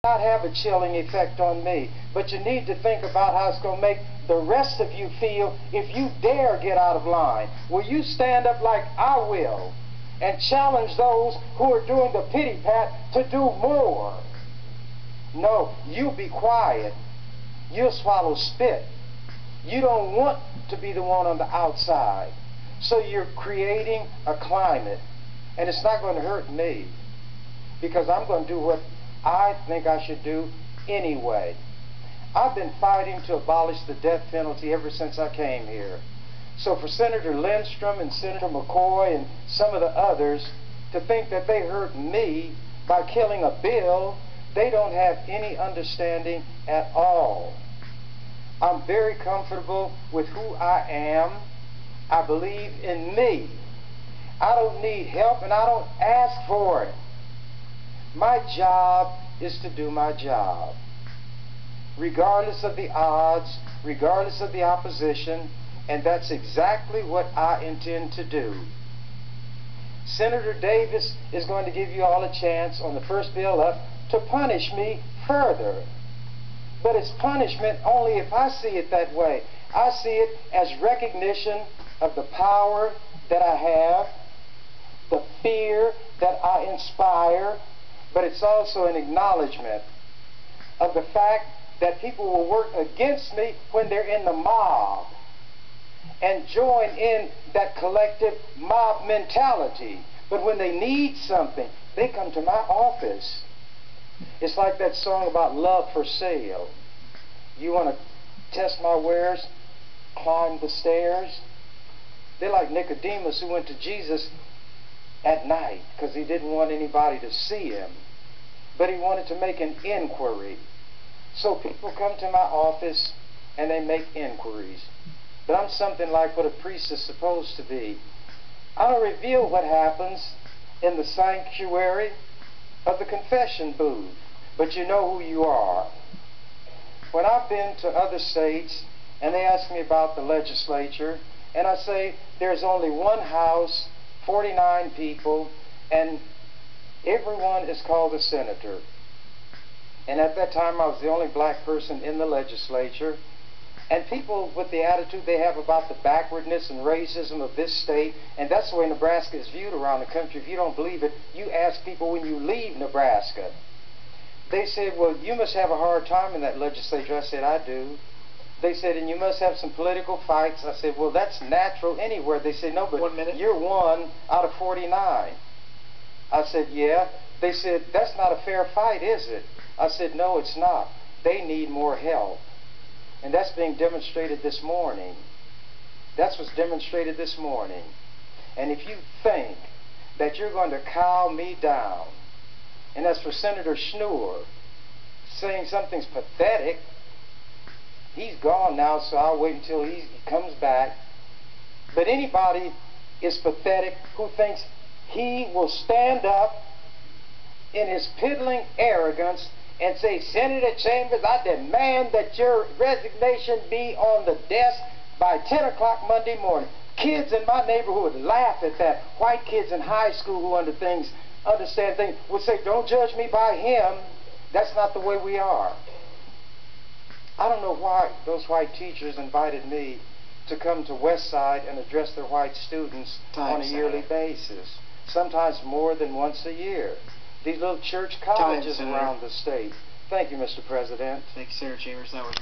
not have a chilling effect on me, but you need to think about how it's going to make the rest of you feel if you dare get out of line. Will you stand up like I will and challenge those who are doing the pity pat to do more? No, you be quiet. You'll swallow spit. You don't want to be the one on the outside. So you're creating a climate, and it's not going to hurt me, because I'm going to do what I think I should do anyway. I've been fighting to abolish the death penalty ever since I came here. So for Senator Lindstrom and Senator McCoy and some of the others to think that they hurt me by killing a bill, they don't have any understanding at all. I'm very comfortable with who I am. I believe in me. I don't need help, and I don't ask for it. My job is to do my job, regardless of the odds, regardless of the opposition, and that's exactly what I intend to do. Senator Davis is going to give you all a chance on the first bill up to punish me further. But it's punishment only if I see it that way. I see it as recognition of the power that I have, the fear that I inspire, but it's also an acknowledgement of the fact that people will work against me when they're in the mob and join in that collective mob mentality. But when they need something, they come to my office. It's like that song about love for sale. You want to test my wares? Climb the stairs. They're like Nicodemus, who went to Jesus at night because he didn't want anybody to see him, but he wanted to make an inquiry. So people come to my office and they make inquiries. But I'm something like what a priest is supposed to be. I don't reveal what happens in the sanctuary of the confession booth, but you know who you are. When I've been to other states and they ask me about the legislature, and I say there's only one house, 49 people, and everyone is called a senator. And at that time I was the only black person in the legislature. And people with the attitude they have about the backwardness and racism of this state, and that's the way Nebraska is viewed around the country. If you don't believe it, you ask people when you leave Nebraska. They said, well, you must have a hard time in that legislature. I said, I do. They said, and you must have some political fights. I said, well, that's natural anywhere. They said, no, but you're 1 out of 49. I said, yeah. They said, that's not a fair fight, is it? I said, no, it's not. They need more help. And that's being demonstrated this morning. That's what's demonstrated this morning. And if you think that you're going to cow me down, and as for Senator Schnoor saying something's pathetic, he's gone now, so I'll wait until he comes back. But anybody is pathetic who thinks he will stand up in his piddling arrogance and say, Senator Chambers, I demand that your resignation be on the desk by 10 o'clock Monday morning. Kids in my neighborhood would laugh at that. White kids in high school who understand things would say, don't judge me by him. That's not the way we are. I don't know why those white teachers invited me to come to Westside and address their white students on a yearly basis, sometimes more than once a year. These little church colleges around the state. Thank you, Mr. President. Thank you, Senator Chambers. That was